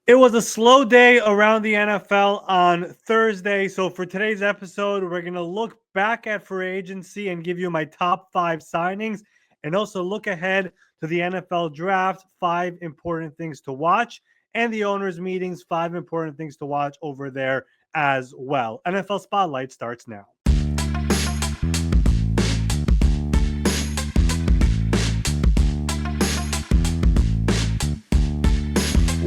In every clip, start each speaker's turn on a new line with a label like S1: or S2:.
S1: It was a slow day around the NFL on Thursday. So, for today's episode, we're going to look back at free agency and give you my top five signings and also look ahead to the NFL draft, five important things to watch, and the owners' meetings, five important things to watch over there as well. NFL Spotlight starts now.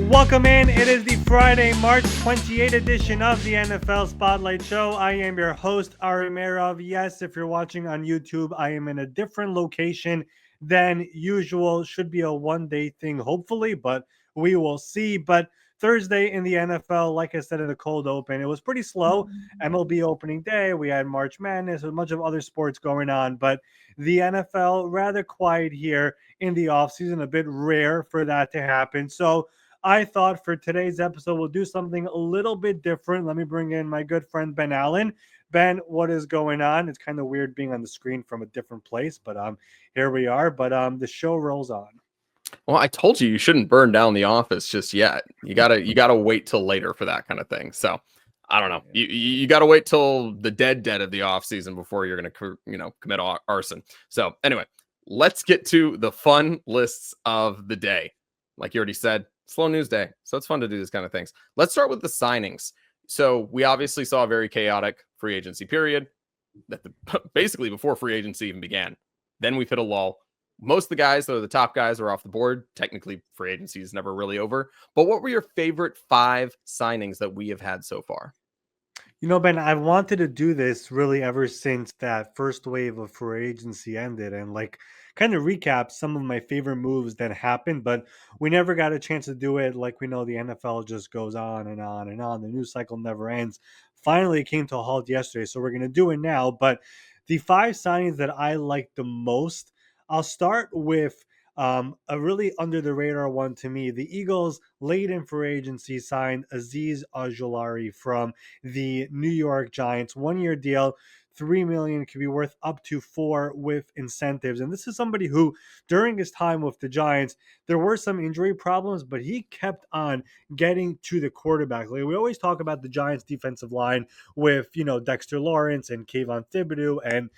S1: Welcome in. It is the Friday, March 28th edition of the NFL Spotlight Show. I am your host, Ari Meirov. Yes, if you're watching on YouTube, I am in a different location than usual. Should be a one-day thing, hopefully, but we will see. But Thursday in the NFL, like I said in the cold open, it was pretty slow. MLB opening day, we had March Madness, a bunch of other sports going on, but the NFL rather quiet here in the offseason, a bit rare for that to happen. So I thought for today's episode, we'll do something a little bit different. Let me bring in my good friend Ben Allen. Ben, what is going on? It's kind of weird being on the screen from a different place, but here we are. But the show rolls on.
S2: Well, I told you shouldn't burn down the office just yet. You gotta wait till later for that kind of thing. So I don't know. You gotta wait till the dead of the off season before you're gonna commit arson. So anyway, let's get to the fun lists of the day. Like you already said, slow news day, so it's fun to do these kind of things. Let's start with the signings. So we obviously saw a very chaotic free agency period that basically before free agency even began. Then we've hit a lull. Most of the guys that are the top guys are off the board. Technically, free agency is never really over. But what were your favorite five signings that we have had so far?
S1: You know, Ben, I've wanted to do this really ever since that first wave of free agency ended and like kind of recap some of my favorite moves that happened, but we never got a chance to do it. Like we know the NFL just goes on and on and on. The news cycle never ends. Finally, it came to a halt yesterday, so we're going to do it now. But the five signings that I like the most, I'll start with a really under the radar one to me. The Eagles late in free agency signed Azeez Ojulari from the New York Giants. 1 year deal, 3 million, could be worth up to 4 with incentives. And this is somebody who, during his time with the Giants, there were some injury problems, but he kept on getting to the quarterback. Like we always talk about the Giants defensive line with, Dexter Lawrence and Kayvon Thibodeau and,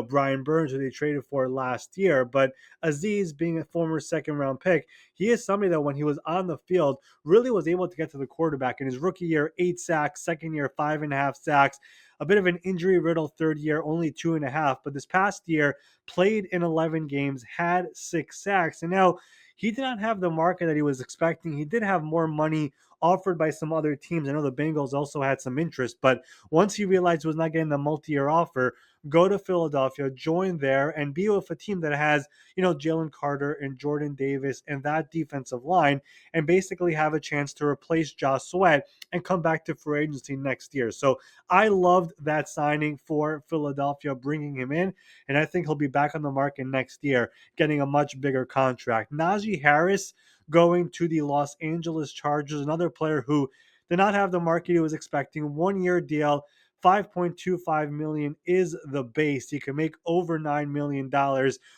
S1: Brian Burns, who they traded for last year. But Azeez, being a former second round pick, he is somebody that when he was on the field really was able to get to the quarterback. In his rookie year, 8 sacks, second year, 5.5 sacks, a bit of an injury riddled third year, only 2.5. But this past year, played in 11 games, had 6 sacks. And now he did not have the market that he was expecting. He did have more money offered by some other teams. I know the Bengals also had some interest, but once he realized he was not getting the multi-year offer, go to Philadelphia, join there, and be with a team that has, Jalen Carter and Jordan Davis and that defensive line, and basically have a chance to replace Josh Sweat and come back to free agency next year. So I loved that signing for Philadelphia, bringing him in, and I think he'll be back on the market next year, getting a much bigger contract. Najee Harris going to the Los Angeles Chargers, another player who did not have the market he was expecting. 1 year deal, 5.25 million is the base. He can make over $9 million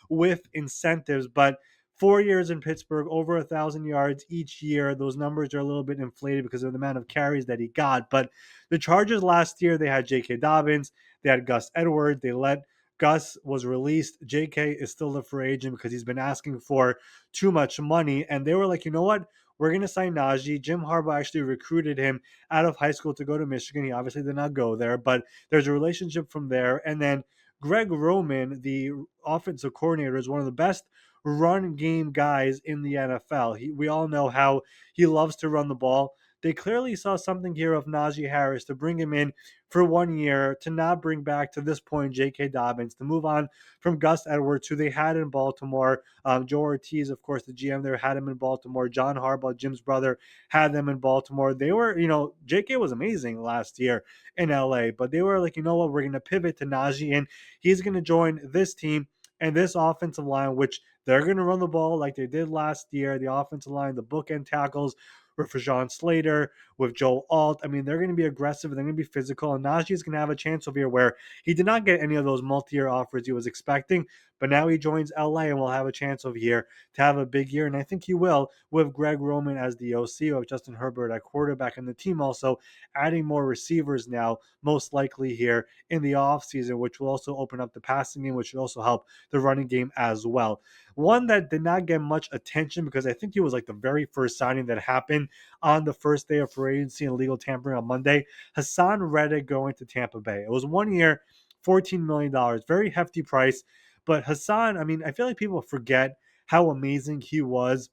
S1: with incentives, but 4 years in Pittsburgh, over 1,000 yards each year. Those numbers are a little bit inflated because of the amount of carries that he got. But the Chargers last year, they had J.K. Dobbins, they had Gus Edwards, they let Gus was released. J.K. is still a free agent because he's been asking for too much money. And they were like, you know what? We're going to sign Najee. Jim Harbaugh actually recruited him out of high school to go to Michigan. He obviously did not go there, but there's a relationship from there. And then Greg Roman, the offensive coordinator, is one of the best run game guys in the NFL. We all know how he loves to run the ball. They clearly saw something here of Najee Harris to bring him in for 1 year, to not bring back to this point J.K. Dobbins, to move on from Gus Edwards, who they had in Baltimore. Joe Ortiz, of course, the GM there, had him in Baltimore. John Harbaugh, Jim's brother, had them in Baltimore. They were, J.K. was amazing last year in L.A., but they were like, you know what, we're going to pivot to Najee, and he's going to join this team and this offensive line, which they're going to run the ball like they did last year. The offensive line, the bookend tackles with Rashawn Slater, with Joe Alt. I mean, they're going to be aggressive. They're going to be physical. And Najee is going to have a chance over here where he did not get any of those multi-year offers he was expecting, But now he joins LA and will have a chance over here to have a big year. And I think he will with Greg Roman as the OC, with Justin Herbert at quarterback, and the team also adding more receivers now, most likely here in the offseason, which will also open up the passing game, which should also help the running game as well. One that did not get much attention because I think he was like the very first signing that happened on the first day of free agency and legal tampering on Monday. Hassan Reddick going to Tampa Bay. It was 1 year, $14 million, very hefty price. But Hassan, I mean, I feel like people forget how amazing he was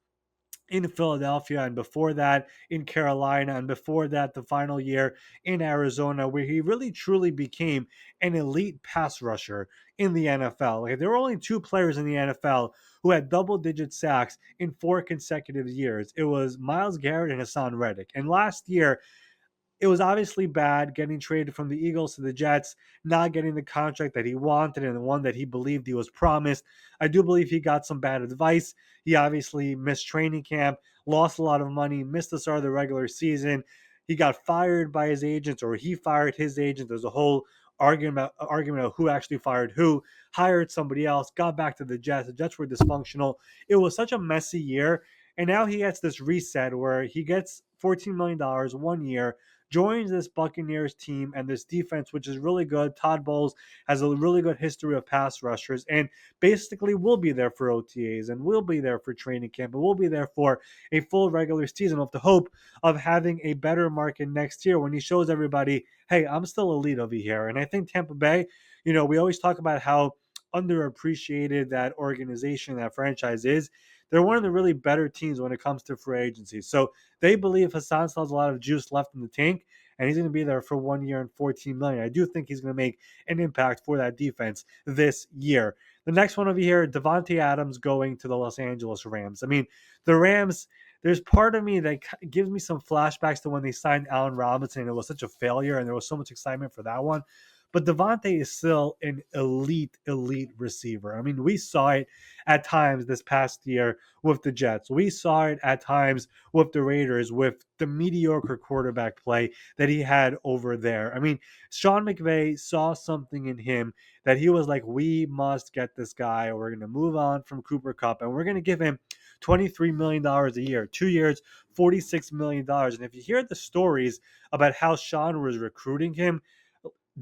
S1: in Philadelphia, and before that in Carolina, and before that the final year in Arizona, where he really truly became an elite pass rusher in the NFL. Like, there were only two players in the NFL who had double-digit sacks in 4 consecutive years. It was Myles Garrett and Hassan Reddick. And last year, it was obviously bad getting traded from the Eagles to the Jets, not getting the contract that he wanted and the one that he believed he was promised. I do believe he got some bad advice. He obviously missed training camp, lost a lot of money, missed the start of the regular season. He got fired by his agents, or he fired his agent. There's a whole argument of who actually fired who, hired somebody else, got back to the Jets. The Jets were dysfunctional. It was such a messy year. And now he gets this reset where he gets $14 million 1 year, joins this Buccaneers team and this defense, which is really good. Todd Bowles has a really good history of pass rushers and basically will be there for OTAs and will be there for training camp and will be there for a full regular season, with the hope of having a better market next year when he shows everybody, hey, I'm still elite over here. And I think Tampa Bay, we always talk about how underappreciated that organization, that franchise is. They're one of the really better teams when it comes to free agency. So they believe Hassan still has a lot of juice left in the tank, and he's going to be there for 1 year and $14 million. I do think he's going to make an impact for that defense this year. The next one over here, Devontae Adams going to the Los Angeles Rams. I mean, the Rams, there's part of me that gives me some flashbacks to when they signed Allen Robinson. It was such a failure, and there was so much excitement for that one. But Devontae is still an elite receiver. I mean, we saw it at times this past year with the Jets. We saw it at times with the Raiders with the mediocre quarterback play that he had over there. I mean, Sean McVay saw something in him that he was like, we must get this guy. We're going to move on from Cooper Kupp, and we're going to give him $23 million a year, 2 years, $46 million. And if you hear the stories about how Sean was recruiting him,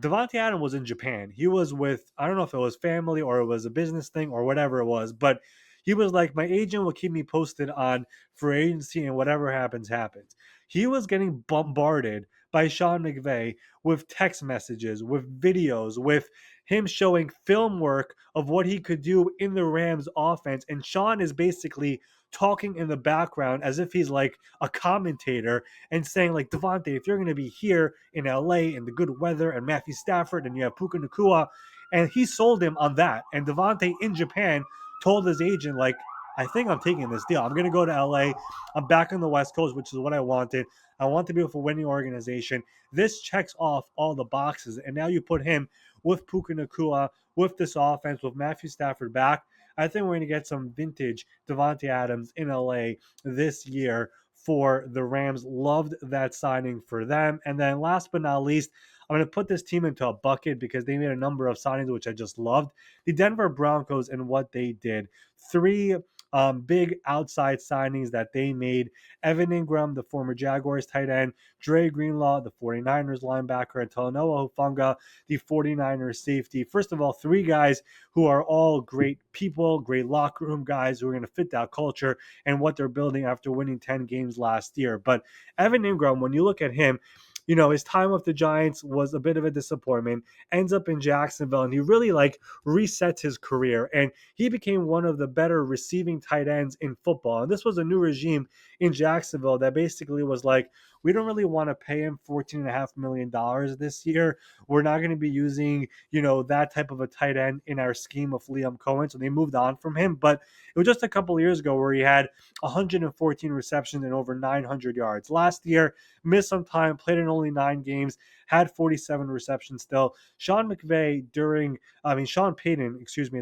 S1: Devontae Adams was in Japan. He was with, I don't know if it was family or it was a business thing or whatever it was, but he was like, my agent will keep me posted on free agency and whatever happens, happens. He was getting bombarded by Sean McVay with text messages, with videos, with him showing film work of what he could do in the Rams offense. And Sean is basically talking in the background as if he's like a commentator and saying like, Devontae, if you're going to be here in LA in the good weather and Matthew Stafford and you have Puka Nakua, and he sold him on that. And Devontae in Japan told his agent like, I think I'm taking this deal. I'm going to go to LA. I'm back on the West Coast, which is what I wanted. I want to be with a winning organization. This checks off all the boxes. And now you put him with Puka Nakua, with this offense, with Matthew Stafford back. I think we're going to get some vintage Devontae Adams in LA this year for the Rams. Loved that signing for them. And then last but not least, I'm going to put this team into a bucket because they made a number of signings, which I just loved. The Denver Broncos and what they did. Three big outside signings that they made. Evan Ingram, the former Jaguars tight end, Dre Greenlaw, the 49ers linebacker, and Talanoa Hufanga, the 49ers safety. First of all, three guys who are all great people, great locker room guys who are going to fit that culture and what they're building after winning 10 games last year. But Evan Ingram, when you look at him, his time with the Giants was a bit of a disappointment, ends up in Jacksonville, and he really like resets his career. And he became one of the better receiving tight ends in football. And this was a new regime in Jacksonville that basically was like, we don't really want to pay him $14.5 million this year. We're not going to be using, that type of a tight end in our scheme of Liam Cohen. So they moved on from him. But it was just a couple of years ago where he had 114 receptions and over 900 yards. Last year, missed some time, played in only 9 games, had 47 receptions still. Sean Payton,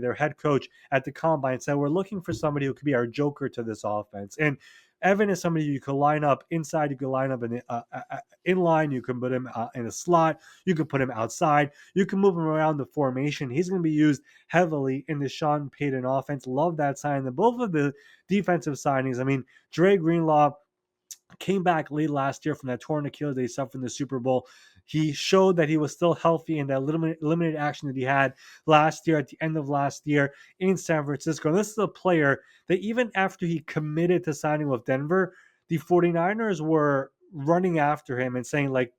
S1: their head coach at the combine said, we're looking for somebody who could be our joker to this offense. And Evan is somebody you could line up inside, you could line up in line, you can put him in a slot, you can put him outside, you can move him around the formation. He's going to be used heavily in the Sean Payton offense. Love that sign. And both of the defensive signings, I mean, Dre Greenlaw came back late last year from that torn Achilles that he suffered in the Super Bowl. He showed that he was still healthy in that limited action that he had last year at the end of last year in San Francisco. And this is a player that even after he committed to signing with Denver, the 49ers were running after him and saying, like,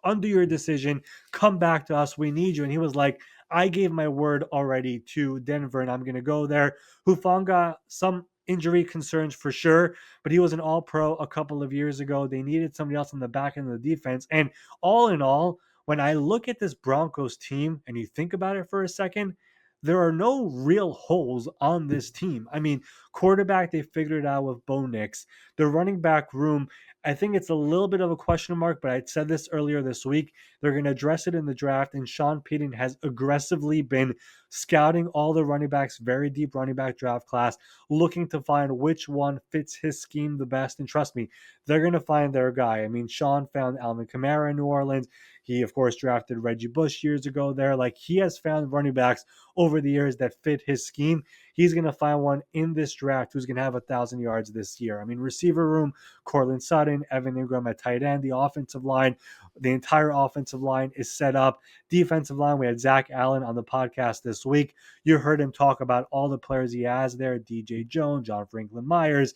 S1: undo your decision, come back to us, we need you. And he was like, I gave my word already to Denver and I'm going to go there. Hufanga, some injury concerns for sure, but he was an all-pro a couple of years ago. They needed somebody else on the back end of the defense. And all in all, when I look at this Broncos team and you think about it for a second, there are no real holes on this team. I mean, quarterback, they figured it out with Bo Nix. The running back room, I think it's a little bit of a question mark, but I said this earlier this week. They're going to address it in the draft, and Sean Payton has aggressively been scouting all the running backs, very deep running back draft class, looking to find which one fits his scheme the best. And trust me, they're going to find their guy. I mean, Sean found Alvin Kamara in New Orleans. He, of course, drafted Reggie Bush years ago there. Like, he has found running backs over the years that fit his scheme. He's going to find one in this draft who's going to have 1,000 yards this year. I mean, receiver room, Cortland Sutton, Evan Ingram at tight end, the offensive line, the entire offensive line is set up. Defensive line, we had Zach Allen on the podcast this week. You heard him talk about all the players he has there: DJ Jones, John Franklin Myers,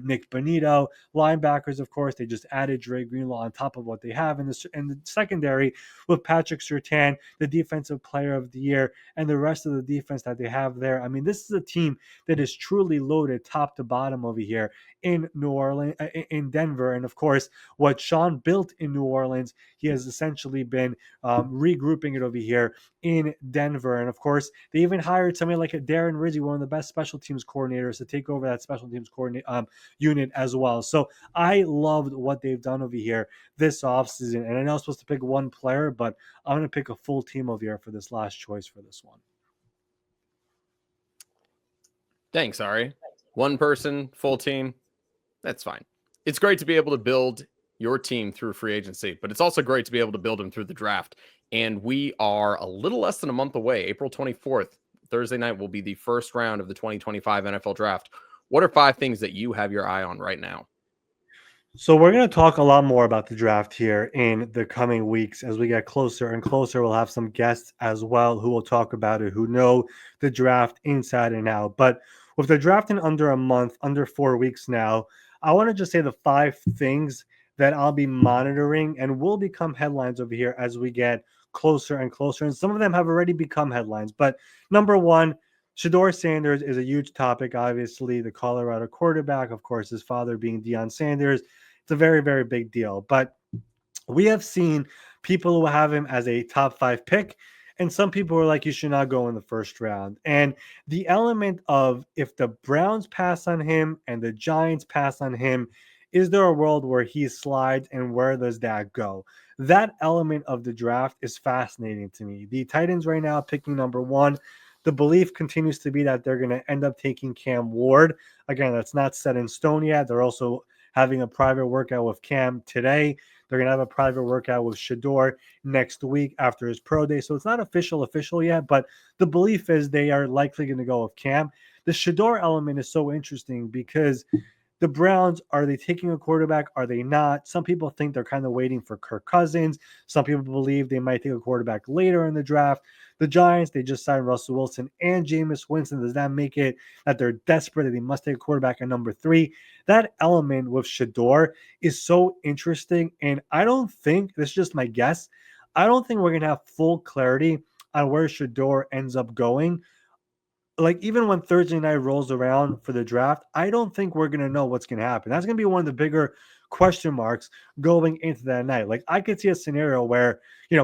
S1: Nick Bonito. Linebackers, of course, they just added Dre Greenlaw on top of what they have in the secondary with Patrick Surtain, the defensive player of the year, and the rest of the defense that they have there. I mean, this is a team that is truly loaded top to bottom over here in New Orleans, in Denver. And of course, what Sean built in New Orleans, he has essentially been regrouping it over here in Denver. And of course, they even hired somebody like a Darren Rizzi, one of the best special teams coordinators, to take over that special teams unit as well. So I loved what they've done over here this offseason. And I know I'm supposed to pick one player, but I'm going to pick a full team over here for this last choice for this one.
S2: Thanks, Ari. One person, full team. That's fine. It's great to be able to build your team through free agency, but it's also great to be able to build them through the draft. And we are a little less than a month away. April 24th, Thursday night, will be the first round of the 2025 NFL draft. What are 5 things that you have your eye on right now?
S1: So we're going to talk a lot more about the draft here in the coming weeks as we get closer and closer. We'll have some guests as well who will talk about it, who know the draft inside and out. But with the draft in under a month, under 4 weeks now, I want to just say the 5 things that I'll be monitoring and will become headlines over here as we get closer and closer. And some of them have already become headlines. But number one, Shedeur Sanders is a huge topic, obviously. The Colorado quarterback, of course, his father being Deion Sanders. It's a very, very big deal. But we have seen people who have him as a top 5 pick, and some people are like, you should not go in the first round. And the element of, if the Browns pass on him and the Giants pass on him, is there a world where he slides, and where does that go? That element of the draft is fascinating to me. The Titans right now picking number 1. The belief continues to be that they're going to end up taking Cam Ward. Again, that's not set in stone yet. They're also having a private workout with Cam today. They're going to have a private workout with Shedeur next week after his pro day. So it's not official yet, but the belief is they are likely going to go with Cam. The Shedeur element is so interesting because the Browns, are they taking a quarterback? Are they not? Some people think they're kind of waiting for Kirk Cousins. Some people believe they might take a quarterback later in the draft. The Giants, they just signed Russell Wilson and Jameis Winston. Does that make it that they're desperate that they must take a quarterback at number 3? That element with Shedeur is so interesting. And I don't think, this is just my guess, I don't think we're going to have full clarity on where Shedeur ends up going. Like, even when Thursday night rolls around for the draft, I don't think we're going to know what's going to happen. That's going to be one of the bigger question marks going into that night. Like, I could see a scenario where,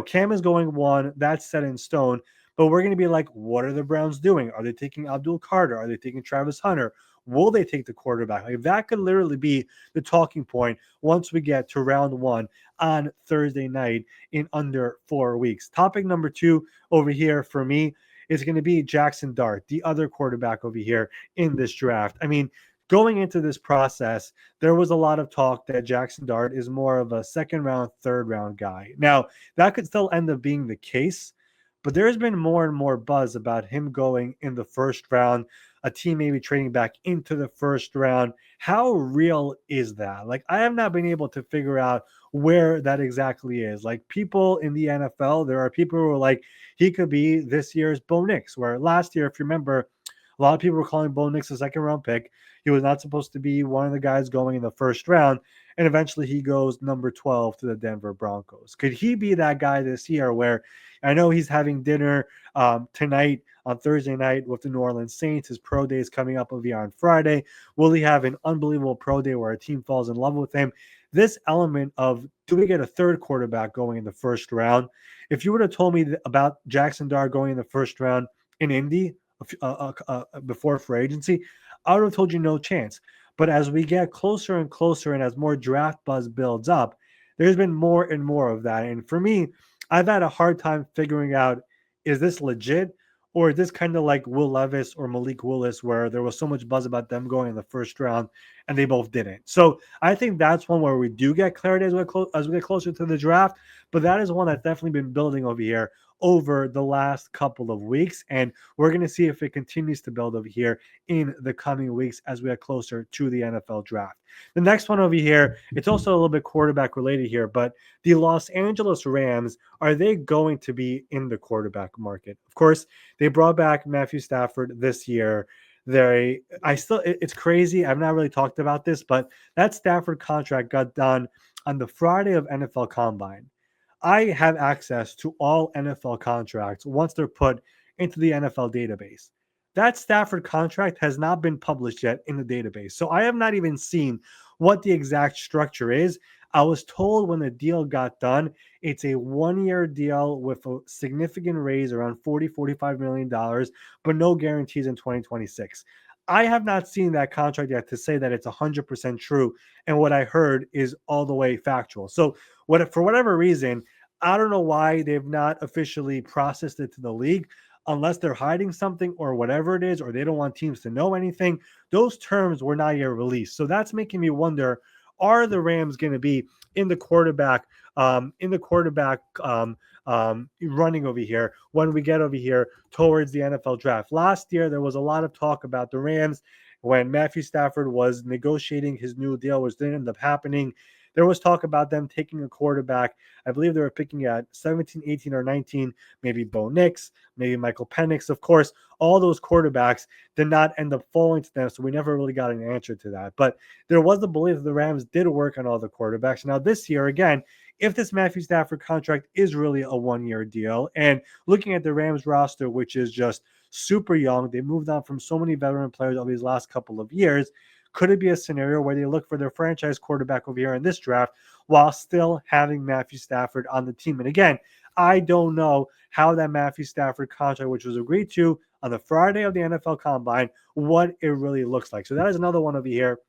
S1: Cam is going 1, that's set in stone, but we're going to be like, what are the Browns doing? Are they taking Abdul Carter? Are they taking Travis Hunter? Will they take the quarterback? Like, that could literally be the talking point once we get to round 1 on Thursday night in under 4 weeks. Topic number 2 over here for me is going to be Jackson Dart, the other quarterback over here in this draft. I mean, going into this process, there was a lot of talk that Jackson Dart is more of a second round, third round guy. Now, that could still end up being the case, but there's been more and more buzz about him going in the first round, a team maybe trading back into the first round. How real is that? Like, I have not been able to figure out where that exactly is. Like, people in the NFL, there are people who are like, he could be this year's Bo Nix, where last year, if you remember, a lot of people were calling Bo Nix a second round pick. He was not supposed to be one of the guys going in the first round. And eventually he goes number 12 to the Denver Broncos. Could he be that guy this year where I know he's having dinner tonight on Thursday night with the New Orleans Saints? His pro day is coming up over on Friday. Will he have an unbelievable pro day where a team falls in love with him? This element of do we get a third quarterback going in the first round? If you would have told me about Jackson Dart going in the first round in Indy before free agency, I would have told you no chance. But as we get closer and closer, and as more draft buzz builds up, there's been more and more of that. And for me, I've had a hard time figuring out, is this legit? Or is this kind of like Will Levis or Malik Willis, where there was so much buzz about them going in the first round and they both didn't? So I think that's one where we do get clarity as we get closer to the draft. But that is one that's definitely been building over here over the last couple of weeks. And we're going to see if it continues to build over here in the coming weeks as we get closer to the NFL draft. The next one over here, it's also a little bit quarterback related here, but the Los Angeles Rams, are they going to be in the quarterback market? Of course, they brought back Matthew Stafford this year. It's crazy. I've not really talked about this, but that Stafford contract got done on the Friday of NFL Combine. I have access to all NFL contracts once they're put into the NFL database. That Stafford contract has not been published yet in the database. So I have not even seen what the exact structure is. I was told when the deal got done, it's a 1 year deal with a significant raise around $45 million, but no guarantees in 2026. I have not seen that contract yet to say that it's 100% true. And what I heard is all the way factual. So, for whatever reason, I don't know why they've not officially processed it to the league, unless they're hiding something or whatever it is, or they don't want teams to know anything. Those terms were not yet released. So that's making me wonder, are the Rams going to be in the quarterback running over here when we get over here towards the NFL draft? Last year, there was a lot of talk about the Rams when Matthew Stafford was negotiating his new deal, which didn't end up happening. There was talk about them taking a quarterback. I believe they were picking at 17, 18, or 19, maybe Bo Nix, maybe Michael Penix. Of course, all those quarterbacks did not end up falling to them, so we never really got an answer to that. But there was the belief that the Rams did work on all the quarterbacks. Now, this year, again, if this Matthew Stafford contract is really a 1 year deal, and looking at the Rams roster, which is just super young, they moved on from so many veteran players over these last couple of years. Could it be a scenario where they look for their franchise quarterback over here in this draft while still having Matthew Stafford on the team? And again, I don't know how that Matthew Stafford contract, which was agreed to on the Friday of the NFL Combine, what it really looks like. So that is another one over here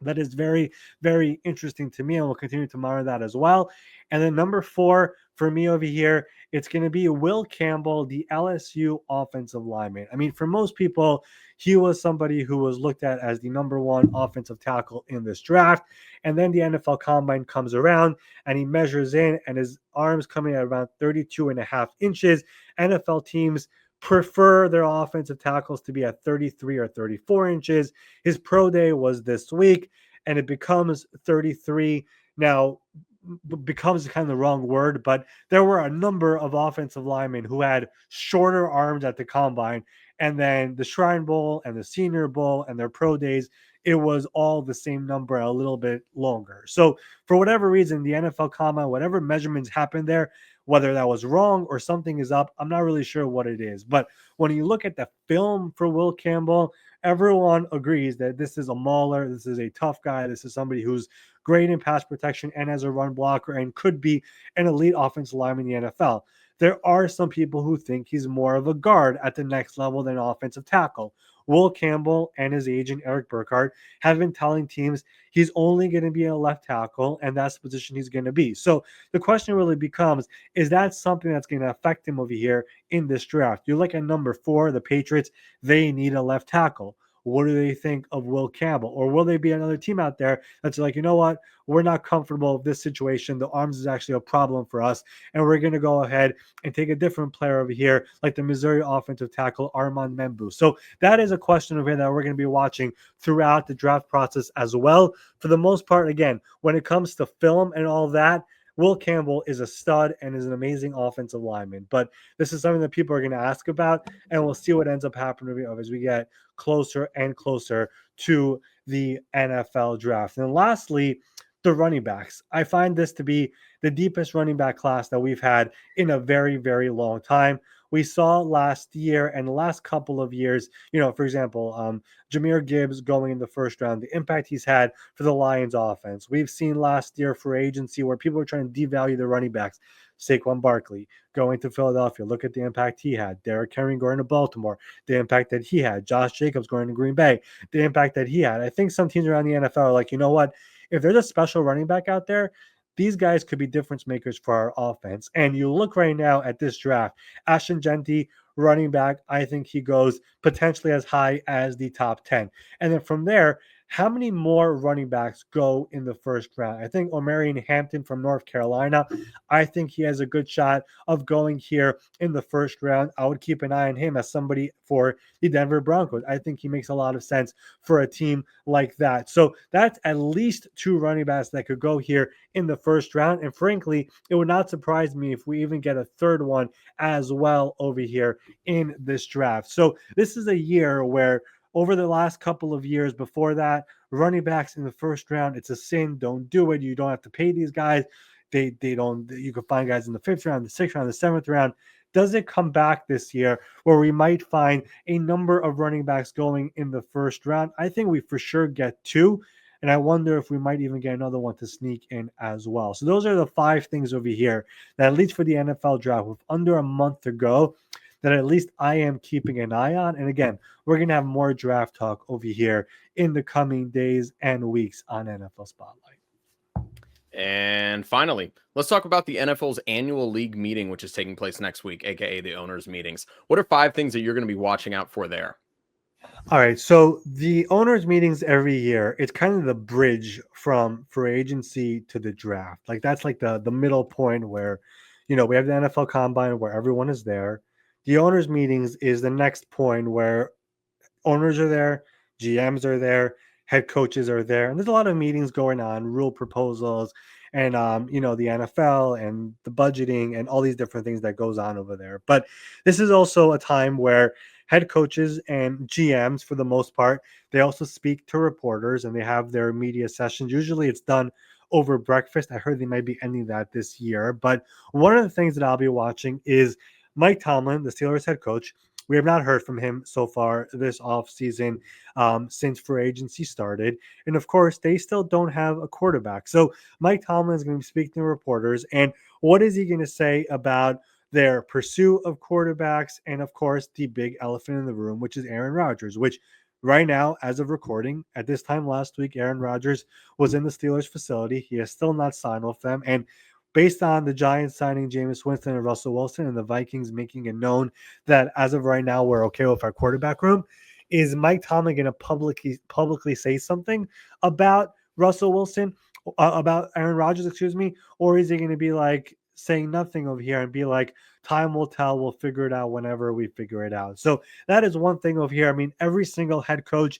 S1: that is very, very interesting to me, and we'll continue to monitor that as well. And then number 4 for me over here, it's going to be Will Campbell, the LSU offensive lineman. I mean, for most people, he was somebody who was looked at as the number 1 offensive tackle in this draft. And then the NFL Combine comes around, and he measures in, and his arms coming at around 32.5 inches. NFL teams prefer their offensive tackles to be at 33 or 34 inches. His pro day was this week, and it becomes 33. Now, becomes kind of the wrong word, but there were a number of offensive linemen who had shorter arms at the combine, and then the Shrine Bowl and the Senior Bowl and their pro days, it was all the same number, a little bit longer. So for whatever reason, the NFL combine, whatever measurements happened there, whether that was wrong or something is up, I'm not really sure what it is. But when you look at the film for Will Campbell, everyone agrees that this is a mauler. This is a tough guy. This is somebody who's great in pass protection and as a run blocker and could be an elite offensive lineman in the NFL. There are some people who think he's more of a guard at the next level than offensive tackle. Will Campbell and his agent, Eric Burkhardt, have been telling teams he's only going to be a left tackle, and that's the position he's going to be. So the question really becomes, is that something that's going to affect him over here in this draft? You look at number 4, the Patriots, they need a left tackle. What do they think of Will Campbell? Or will there be another team out there that's like, you know what? We're not comfortable with this situation. The arms is actually a problem for us. And we're going to go ahead and take a different player over here, like the Missouri offensive tackle, Armand Membu. So that is a question over here that we're going to be watching throughout the draft process as well. For the most part, again, when it comes to film and all that, Will Campbell is a stud and is an amazing offensive lineman. But this is something that people are going to ask about, and we'll see what ends up happening as we get closer and closer to the NFL draft. And lastly, the running backs. I find this to be the deepest running back class that we've had in a very, very long time. We saw last year and the last couple of years, for example, Jahmyr Gibbs going in the first round, the impact he's had for the Lions offense. We've seen last year for agency where people are trying to devalue the running backs. Saquon Barkley going to Philadelphia. Look at the impact he had. Derrick Henry going to Baltimore. The impact that he had. Josh Jacobs going to Green Bay. The impact that he had. I think some teams around the NFL are like, you know what? If there's a special running back out there, these guys could be difference makers for our offense. And you look right now at this draft, Ashton Genty, running back, I think he goes potentially as high as the top 10. And then from there, how many more running backs go in the first round? I think Omarion Hampton from North Carolina, I think he has a good shot of going here in the first round. I would keep an eye on him as somebody for the Denver Broncos. I think he makes a lot of sense for a team like that. So that's at least two running backs that could go here in the first round. And frankly, it would not surprise me if we even get a third one as well over here in this draft. So this is a year where over the last couple of years before that, running backs in the first round, it's a sin. Don't do it. You don't have to pay these guys. They don't. You can find guys in the fifth round, the sixth round, the seventh round. Does it come back this year where we might find a number of running backs going in the first round? I think we for sure get two. And I wonder if we might even get another one to sneak in as well. So those are the five things over here that, at least for the NFL draft, with under a month to go, that at least I am keeping an eye on. And again, we're going to have more draft talk over here in the coming days and weeks on NFL Spotlight.
S2: And finally, let's talk about the NFL's annual league meeting, which is taking place next week, aka the owners' meetings. What are 5 things that you're going to be watching out for there?
S1: All right, so the owners' meetings every year, it's kind of the bridge from free agency to the draft. Like that's like the middle point where, we have the NFL Combine where everyone is there. The owners' meetings is the next point where owners are there, GMs are there, head coaches are there, and there's a lot of meetings going on, rule proposals, and the NFL and the budgeting and all these different things that goes on over there. But this is also a time where head coaches and GMs, for the most part, they also speak to reporters and they have their media sessions. Usually, it's done over breakfast. I heard they might be ending that this year. But one of the things that I'll be watching is Mike Tomlin, the Steelers head coach. We have not heard from him so far this offseason since free agency started. And of course, they still don't have a quarterback. So Mike Tomlin is going to be speaking to reporters. And what is he going to say about their pursuit of quarterbacks? And of course, the big elephant in the room, which is Aaron Rodgers, which right now, as of recording, at this time last week, Aaron Rodgers was in the Steelers facility. He has still not signed with them. And based on the Giants signing Jameis Winston and Russell Wilson and the Vikings making it known that as of right now we're okay with our quarterback room, is Mike Tomlin going to publicly say something about Russell Wilson, about Aaron Rodgers, excuse me, or is he going to be like saying nothing over here and be like, time will tell, we'll figure it out whenever we figure it out? So that is one thing over here. I mean, every single head coach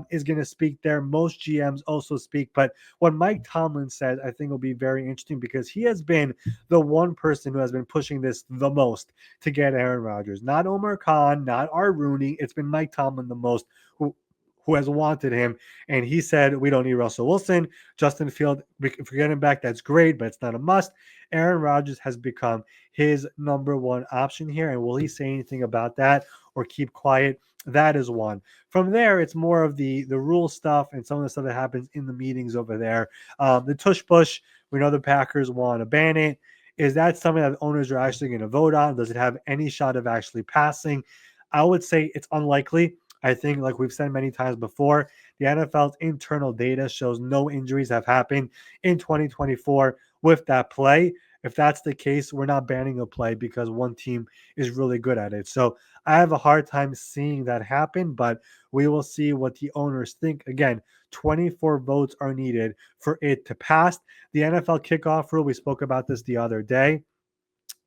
S1: is going to speak there. Most GMs also speak. But what Mike Tomlin said, I think will be very interesting because he has been the one person who has been pushing this the most to get Aaron Rodgers. Not Omar Khan, not our Rooney. It's been Mike Tomlin the most who has wanted him. And he said, we don't need Russell Wilson. Justin Field, if we're getting back, that's great, but it's not a must. Aaron Rodgers has become his number one option here. And will he say anything about that or keep quiet? That is one. From there, it's more of the rule stuff and some of the stuff that happens in the meetings over there. The tush push, we know the Packers want to ban it. Is that something that owners are actually going to vote on? Does it have any shot of actually passing? I would say it's unlikely. I think, like we've said many times before, the NFL's internal data shows no injuries have happened in 2024 with that play. if that's the case, we're not banning a play because one team is really good at it. So I have a hard time seeing that happen, but we will see what the owners think. Again, 24 votes are needed for it to pass. The NFL kickoff rule, we spoke about this the other day.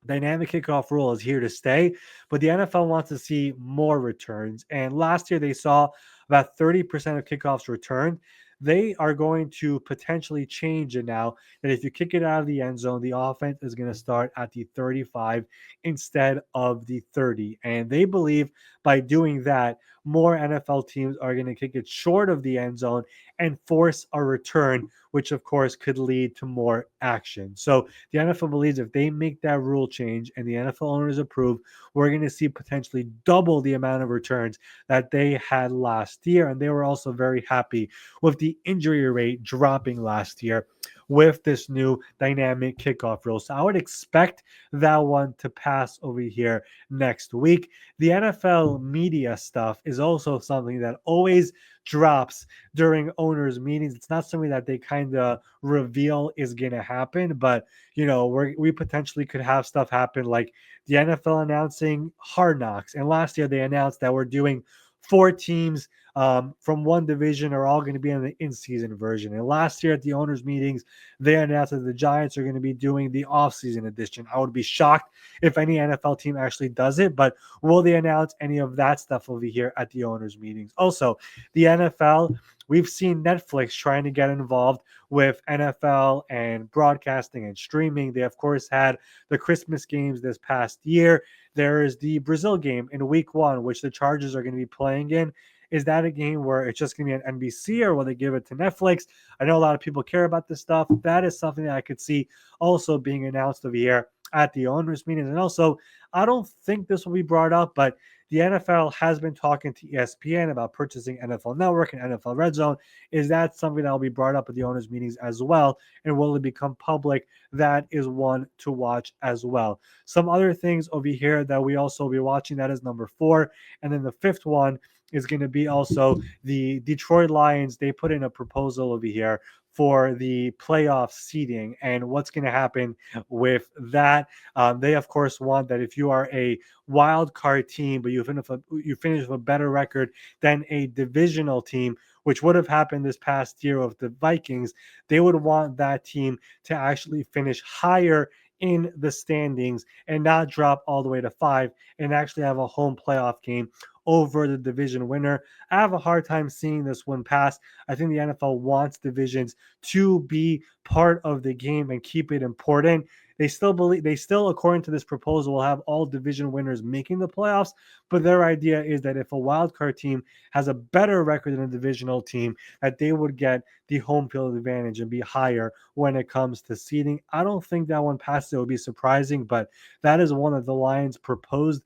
S1: Dynamic kickoff rule is here to stay, but the NFL wants to see more returns. And last year they saw about 30% of kickoffs returned. They are going to potentially change it now that if you kick it out of the end zone, the offense is going to start at the 35 instead of the 30. And they believe by doing that, more NFL teams are going to kick it short of the end zone and force a return, which of course could lead to more action. So the NFL believes if they make that rule change and the NFL owners approve, we're going to see potentially double the amount of returns that they had last year. And they were also very happy with the injury rate dropping last year with this new dynamic kickoff rule. So I would expect that one to pass over here next week. The NFL media stuff is also something that always drops during owners' meetings. It's not something that they kind of reveal is going to happen, but we potentially could have stuff happen like the NFL announcing Hard Knocks. And last year they announced that we're doing 4 teams from one division are all going to be in the in-season version. And last year at the owners' meetings, they announced that the Giants are going to be doing the off-season edition. I would be shocked if any NFL team actually does it, but will they announce any of that stuff over here at the owners' meetings? Also, the NFL, we've seen Netflix trying to get involved with NFL and broadcasting and streaming. They, of course, had the Christmas games this past year. There is the Brazil game in week 1, which the Chargers are going to be playing in. Is that a game where it's just going to be on NBC or will they give it to Netflix? I know a lot of people care about this stuff. That is something that I could see also being announced over here at the owners' meetings. And also, I don't think this will be brought up, but the NFL has been talking to ESPN about purchasing NFL Network and NFL Red Zone. Is that something that will be brought up at the owners' meetings as well? And will it become public? That is one to watch as well. Some other things over here that we also will be watching, that is number 4. And then the 5th one is going to be also the Detroit Lions. They put in a proposal over here for the playoff seeding and what's going to happen with that. They, of course, want that if you are a wild card team, but you finish with a better record than a divisional team, which would have happened this past year of the Vikings, they would want that team to actually finish higher in the standings and not drop all the way to 5 and actually have a home playoff game over the division winner. I have a hard time seeing this one pass. I think the NFL wants divisions to be part of the game and keep it important. They still, according to this proposal, will have all division winners making the playoffs. But their idea is that if a wild card team has a better record than a divisional team, that they would get the home field advantage and be higher when it comes to seeding. I don't think that one passes. It would be surprising, but that is one of the Lions proposed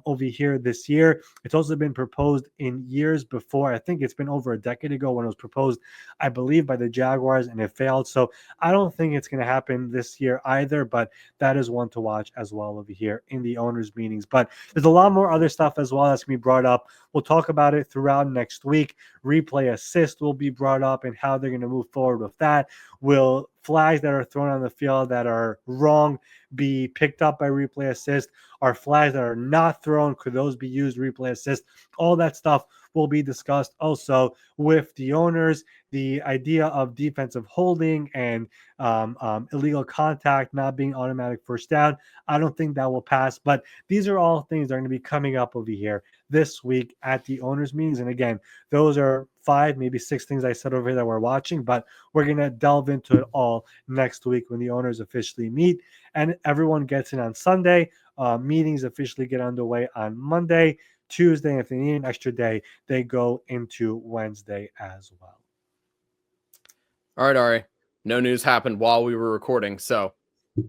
S1: over here this year. It's also been proposed in years before. I think it's been over a decade ago when it was proposed, I believe, by the Jaguars, and it failed. So I don't think it's going to happen this year either, but that is one to watch as well over here in the owners' meetings. But there's a lot more other stuff as well that's going to be brought up. We'll talk about it throughout next week. Replay assist will be brought up and how they're going to move forward with that. Will flags that are thrown on the field that are wrong be picked up by replay assist? Are flags that are not thrown, could those be used replay assist? All that stuff will be discussed also with the owners. The idea of defensive holding and illegal contact not being automatic first down, I don't think that will pass. But these are all things that are going to be coming up over here this week at the owners' meetings. And again, those are 5, maybe 6 things I said over here that we're watching, but we're going to delve into it all next week when the owners officially meet and everyone gets in on Sunday. Meetings officially get underway on Monday, Tuesday, and if they need an extra day, they go into Wednesday as well.
S2: All right, Ari. No news happened while we were recording, so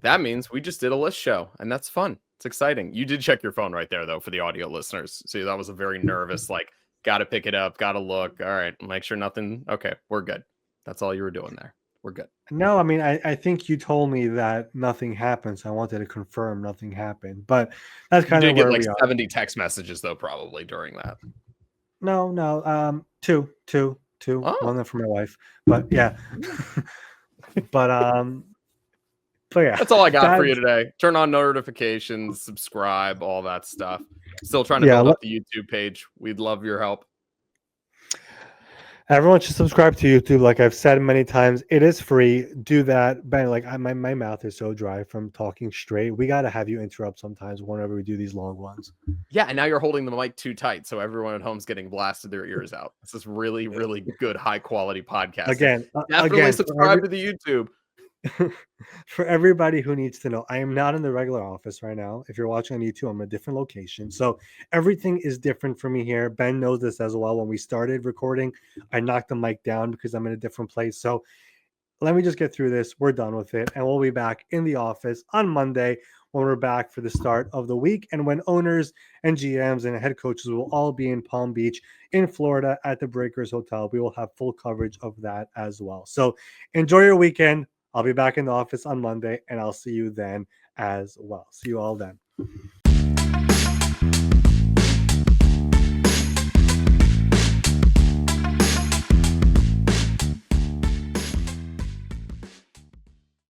S2: that means we just did a list show, and that's fun. It's exciting. You did check your phone right there, though, for the audio listeners. See, that was a very nervous, like, got to pick it up, got to look. All right, make sure nothing. Okay, we're good. That's all you were doing there. We're good.
S1: No, I mean, I think you told me that nothing happened, so I wanted to confirm nothing happened. But that's
S2: You
S1: kind of
S2: did get
S1: where
S2: like
S1: we are.
S2: 70 text messages, though, probably during that.
S1: No. Two.
S2: Oh,
S1: One from my wife. But yeah. But But yeah,
S2: That's all I got for you
S1: that's
S2: today. Turn on notifications, subscribe, all that stuff. Still trying to
S1: yeah.
S2: build up the YouTube page. We'd love your help.
S1: Everyone should subscribe to YouTube. Like I've said many times, it is free. Do that. Ben, like my mouth is so dry from talking straight. We got to have you interrupt sometimes whenever we do these long ones.
S2: Yeah, and now you're holding the mic too tight, so everyone at home's getting blasted their ears out. This is really, really good, high quality podcasting. Definitely
S1: Again,
S2: subscribe to the YouTube.
S1: for everybody who needs to know, I am not in the regular office right now. If you're watching on YouTube, I'm in a different location. So everything is different for me here. Ben knows this as well. When we started recording, I knocked the mic down because I'm in a different place. So let me just get through this. We're done with it. And we'll be back in the office on Monday when we're back for the start of the week and when owners and GMs and head coaches will all be in Palm Beach in Florida at the Breakers Hotel. We will have full coverage of that as well. So enjoy your weekend. I'll be back in the office on Monday and I'll see you then as well. See you all then.